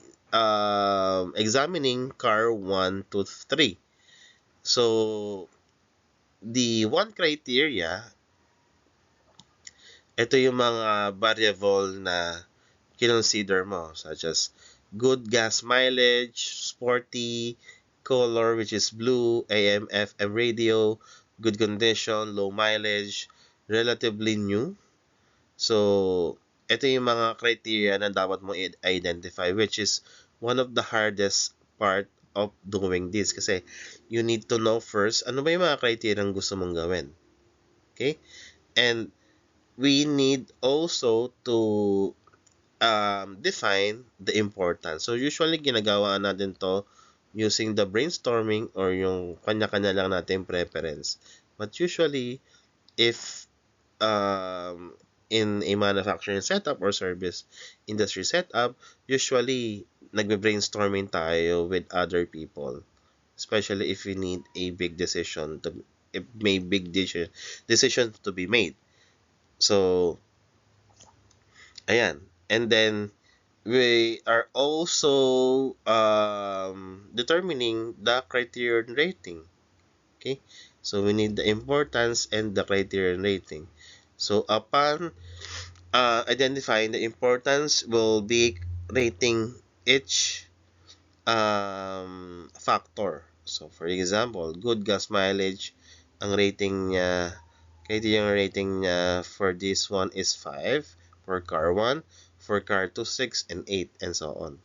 examining car 1 to 3. So the one criteria, ito yung mga variable na kinonsider mo, such as good gas mileage, sporty, color which is blue, AM, FM radio, good condition, low mileage, relatively new. So, ito yung mga criteria na dapat mo identify, which is one of the hardest part of doing this kasi you need to know first ano ba yung mga criteria ang gusto mong gawin. Okay? And we need also to define the importance. So usually ginagawa natin to using the brainstorming or yung kanya-kanya lang natin preference. But usually, if in a manufacturing setup or service industry setup, usually nagbe-brainstorming tayo with other people, especially if we need a big decision to if may big decision to be made. So, ayan. And then we are also determining the criterion rating. Okay? So we need the importance and the criterion rating. So upon identifying the importance, will be rating each factor. So for example, good gas mileage, ang rating niya, criterion rating niya for this one is 5 for car 1, for car 2, 6, and 8, and so on.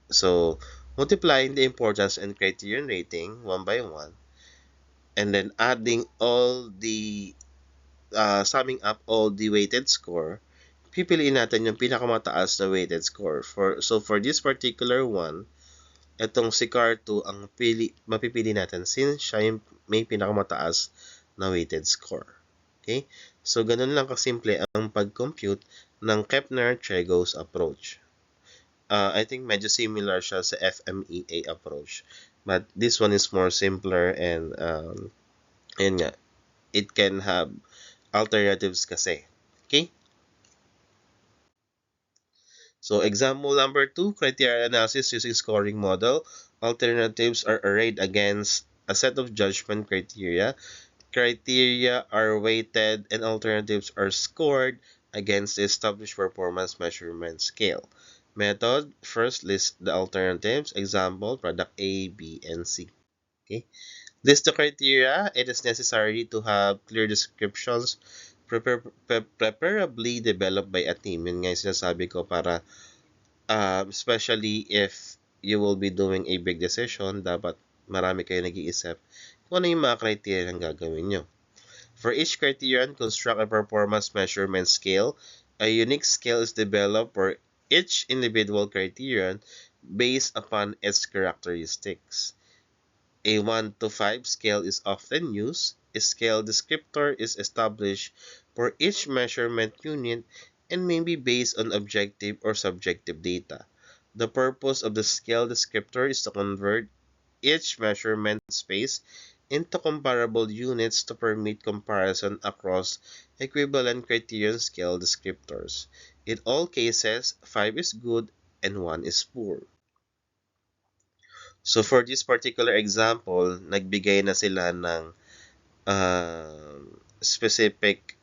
So multiplying the importance and criterion rating one by one, and then adding all the summing up all the weighted score, pipiliin natin yung pinakamataas na weighted score. So for this particular one, itong si car 2 ang mapipili natin since siya yung may pinakamataas na weighted score. Okay? So ganun lang kasimple ang pag-compute ng Kepner-Chego's approach. I think medyo similar siya sa FMEA approach. But this one is more simpler and ayun nga, it can have alternatives kasi. Okay? So example number 2, criteria analysis using scoring model. Alternatives are arrayed against a set of judgment criteria. Criteria are weighted and alternatives are scored against the established performance measurement scale. Method, first list the alternatives. Example, product A, B, and C. Okay? List the criteria. It is necessary to have clear descriptions, preferably developed by a team. Yun nga yung sinasabi ko para especially if you will be doing a big decision, dapat marami kayo nag-iisip kung ano yung mga criteria ang gagawin nyo. For each criterion, construct a performance measurement scale. A unique scale is developed for each individual criterion based upon its characteristics. A 1 to 5 scale is often used. A scale descriptor is established for each measurement unit and may be based on objective or subjective data. The purpose of the scale descriptor is to convert each measurement space into comparable units to permit comparison across equivalent criterion scale descriptors. In all cases, 5 is good and 1 is poor. So for this particular example, nagbigay na sila ng specific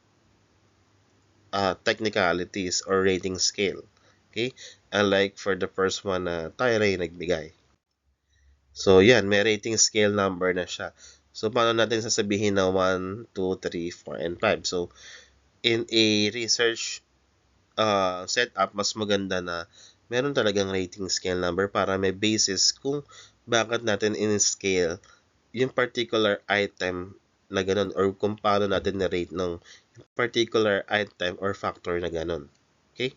technicalities or rating scale. Okay? Unlike for the first one na tayo rin nagbigay. So yan, may rating scale number na siya. So paano natin sasabihin na 1, 2, 3, 4, and 5? So in a research setup, mas maganda na meron talagang rating scale number para may basis kung bakit natin in-scale yung particular item na ganun or kung paano natin na-rate ng particular item or factor na ganun. Okay?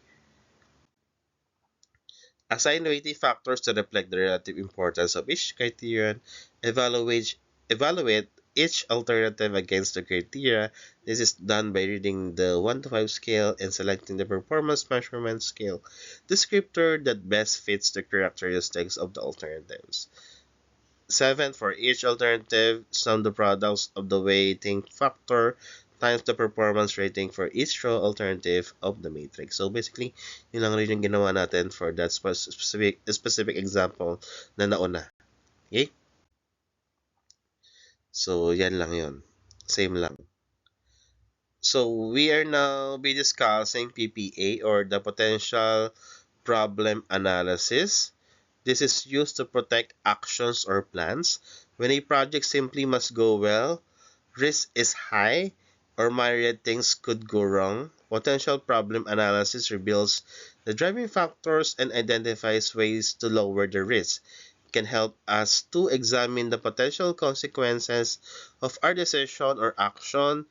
Assign weighting factors to reflect the relative importance of each criterion. Evaluate each alternative against the criteria. This is done by reading the 1 to 5 scale and selecting the performance measurement scale descriptor that best fits the characteristics of the alternatives. 7. For each alternative, sum the products of the weighting factor times the performance rating for each row alternative of the matrix. So basically, yun lang rin yung ginawa natin for that specific example na nauna. Okay? So, yan lang yun. Same lang. So, we are now be discussing PPA or the potential problem analysis. This is used to protect actions or plans. When a project simply must go well, risk is high, or myriad things could go wrong. Potential problem analysis reveals the driving factors and identifies ways to lower the risk. It can help us to examine the potential consequences of our decision or action,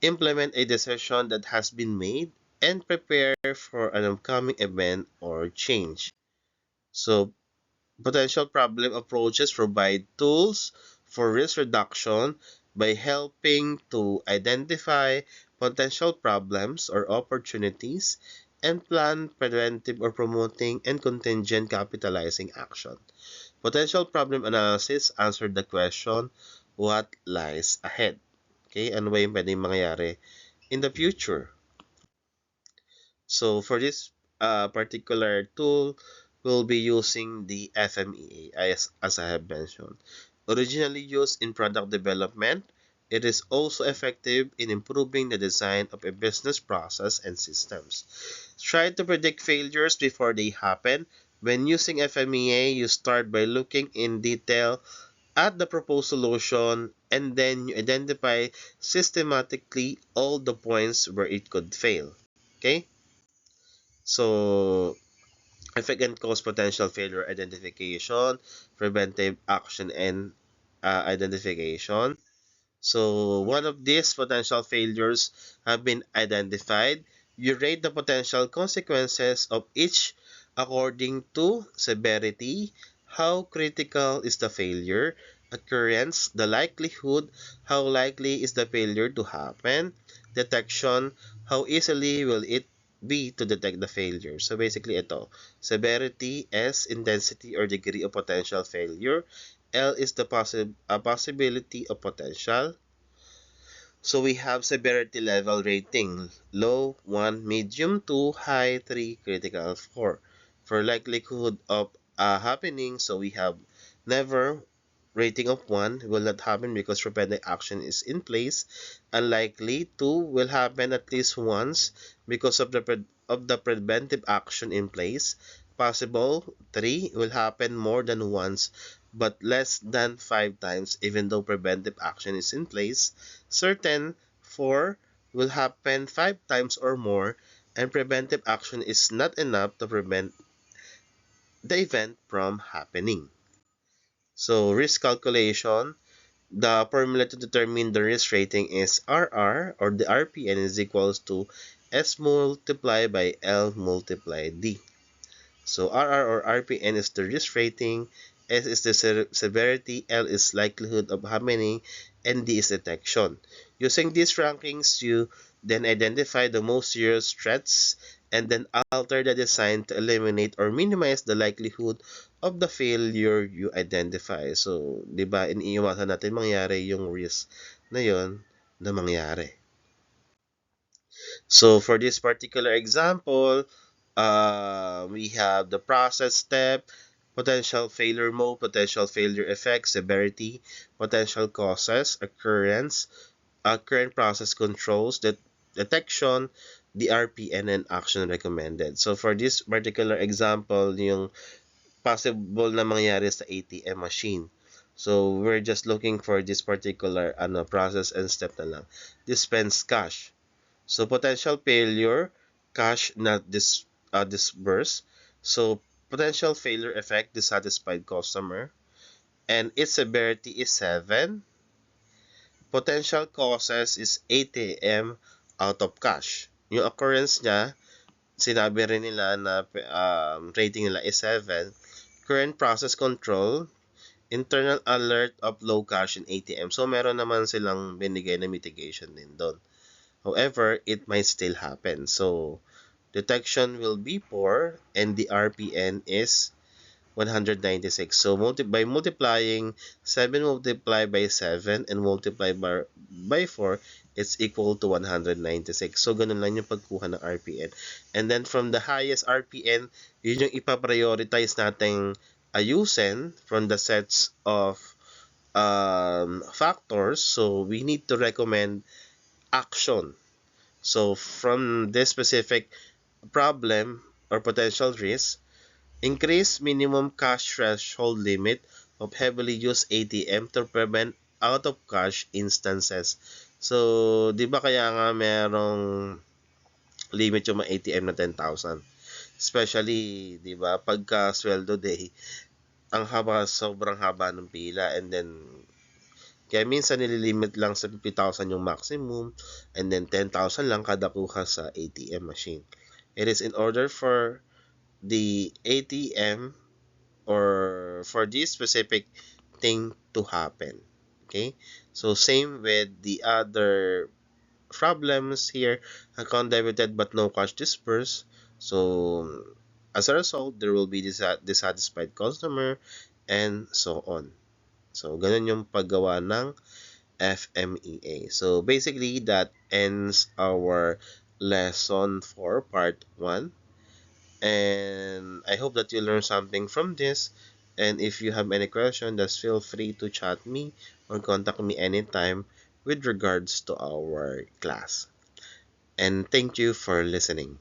implement a decision that has been made, and prepare for an upcoming event or change. So Potential problem approaches provide tools for risk reduction by helping to identify potential problems or opportunities and plan preventive or promoting and contingent capitalizing action. Potential problem analysis answered the question, what lies ahead? Okay, ano ba yung pwedeng mangyayari in the future? So for this particular tool, we'll be using the FMEA as I have mentioned. Originally used in product development, it is also effective in improving the design of a business process and systems. Try to predict failures before they happen. When using FMEA, you start by looking in detail at the proposed solution and then you identify systematically all the points where it could fail. Okay? So, effect and cause potential failure identification, preventive action, and identification. So, one of these potential failures have been identified. You rate the potential consequences of each according to severity, how critical is the failure, occurrence, the likelihood, how likely is the failure to happen, detection, how easily will it be to detect the failure. So basically ito, severity, S, intensity or degree of potential failure, L is the possibility of potential. So we have severity level rating, low 1, medium 2, high 3, critical 4. For likelihood of happening, so we have never, rating of 1 will not happen because preventive action is in place. Unlikely 2 will happen at least once because of the preventive action in place. Possible 3 will happen more than once but less than 5 times even though preventive action is in place. Certain 4 will happen 5 times or more and preventive action is not enough to prevent the event from happening. So risk calculation, the formula to determine the risk rating is RR or the RPN is equals to S multiplied by L multiplied D. So RR or RPN is the risk rating, S is the severity, L is likelihood of happening, and D is detection. Using these rankings, you then identify the most serious threats and then alter the design to eliminate or minimize the likelihood of the failure you identify. So, di ba, iniiwasan natin mangyari yung risk na yon na mangyari. So, for this particular example, we have the process step, potential failure mode, potential failure effect, severity, potential causes, occurrence, current process controls, detection, DRPN, and action recommended. So for this particular example, yung possible na mangyari sa ATM machine. So we're just looking for this particular process and step na lang. Dispense cash. So potential failure, cash not disbursed. So potential failure effect, dissatisfied customer. And its severity is 7. Potential causes is ATM out of cash. Yung occurrence niya, sinabi rin nila na rating nila is 7. Current process control, internal alert of low cash in ATM. So meron naman silang binigay na mitigation din doon. However, it might still happen. So, detection will be poor and the RPN is 196. So, by multiplying 7 multiplied by 7 and multiplied by 4, it's equal to 196. So, ganun lang yung pagkuha ng RPN. And then, from the highest RPN, yun yung ipaprioritize nating ayusin from the sets of factors. So, we need to recommend action. So from this specific problem or potential risk, increase minimum cash threshold limit of heavily used ATM to prevent out of cash instances. So, di ba kaya nga merong limit yung mga ATM na 10,000? Especially, di ba, pagka sweldo day, ang sobrang haba ng pila and then kaya minsan nililimit lang sa 50,000 yung maximum and then 10,000 lang kada kuha sa ATM machine. It is in order for the ATM or for this specific thing to happen. Okay, so same with the other problems here, account debited but no cash dispersed. So as a result, there will be dissatisfied customer and so on. So ganun yung paggawa ng FMEA. So basically, that ends our lesson for part 1. And I hope that you learned something from this. And if you have any question, just feel free to chat me or contact me anytime with regards to our class. And thank you for listening.